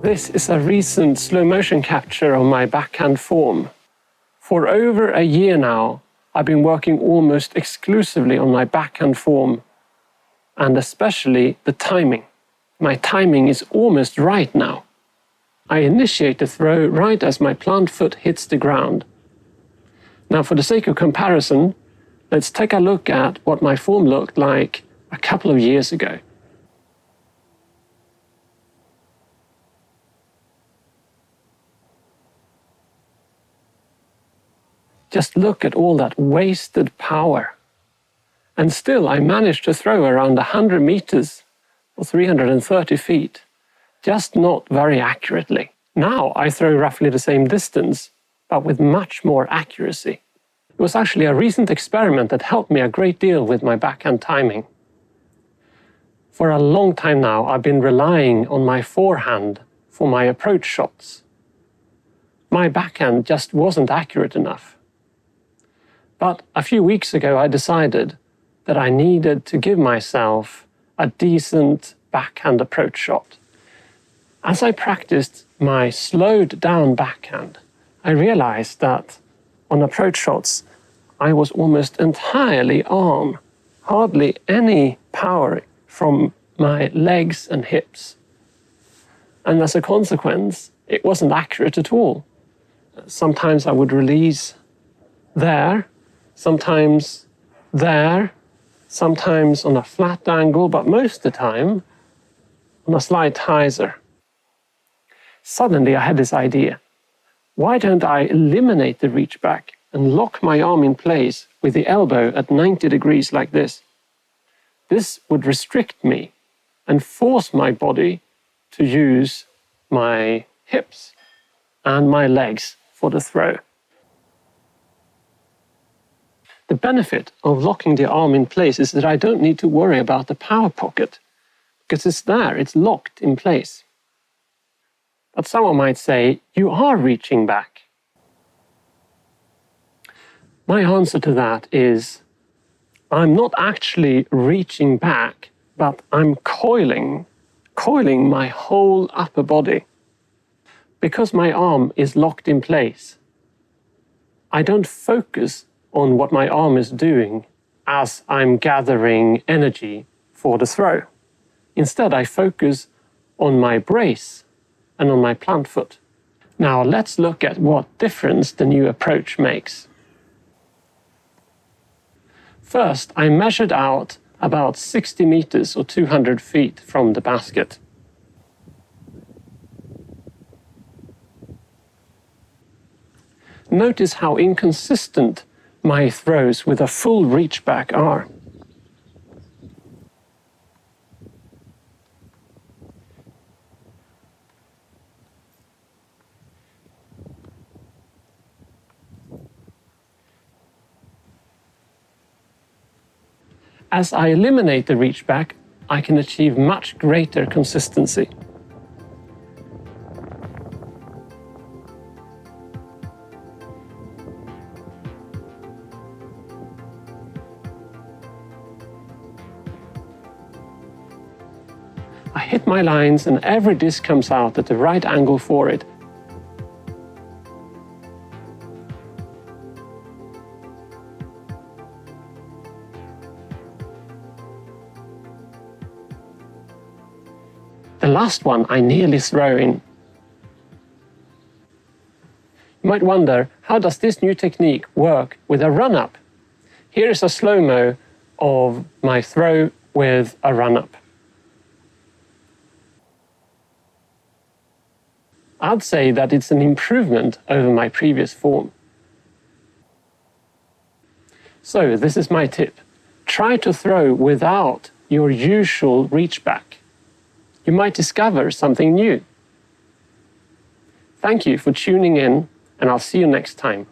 This is a recent slow motion capture of my backhand form. For over a year now, I've been working almost exclusively on my backhand form, and especially the timing. My timing is almost right now. I initiate the throw right as my plant foot hits the ground. Now, for the sake of comparison, let's take a look at what my form looked like a couple of years ago. Just look at all that wasted power. And still I managed to throw around 100 meters or 330 feet, just not very accurately. Now I throw roughly the same distance, but with much more accuracy. It was actually a recent experiment that helped me a great deal with my backhand timing. For a long time now, I've been relying on my forehand for my approach shots. My backhand just wasn't accurate enough. But a few weeks ago, I decided that I needed to give myself a decent backhand approach shot. As I practiced my slowed down backhand, I realized that on approach shots, I was almost entirely arm, hardly any power from my legs and hips. And as a consequence, it wasn't accurate at all. Sometimes I would release there, sometimes there, sometimes on a flat angle, but most of the time on a slight hyzer. Suddenly I had this idea. Why don't I eliminate the reach back and lock my arm in place with the elbow at 90 degrees like this? This would restrict me and force my body to use my hips and my legs for the throw. The benefit of locking the arm in place is that I don't need to worry about the power pocket, because it's there, it's locked in place. But someone might say, you are reaching back. My answer to that is, I'm not actually reaching back, but I'm coiling my whole upper body. Because my arm is locked in place, I don't focus on what my arm is doing as I'm gathering energy for the throw. Instead, I focus on my brace and on my plant foot. Now let's look at what difference the new approach makes. First, I measured out about 60 meters or 200 feet from the basket. Notice how inconsistent my throws with a full reach back are. As I eliminate the reach back, I can achieve much greater consistency. I hit my lines and every disc comes out at the right angle for it. The last one I nearly throw in. You might wonder, how does this new technique work with a run-up? Here is a slow-mo of my throw with a run-up. I'd say that it's an improvement over my previous form. So this is my tip. Try to throw without your usual reach back. You might discover something new. Thank you for tuning in, and I'll see you next time.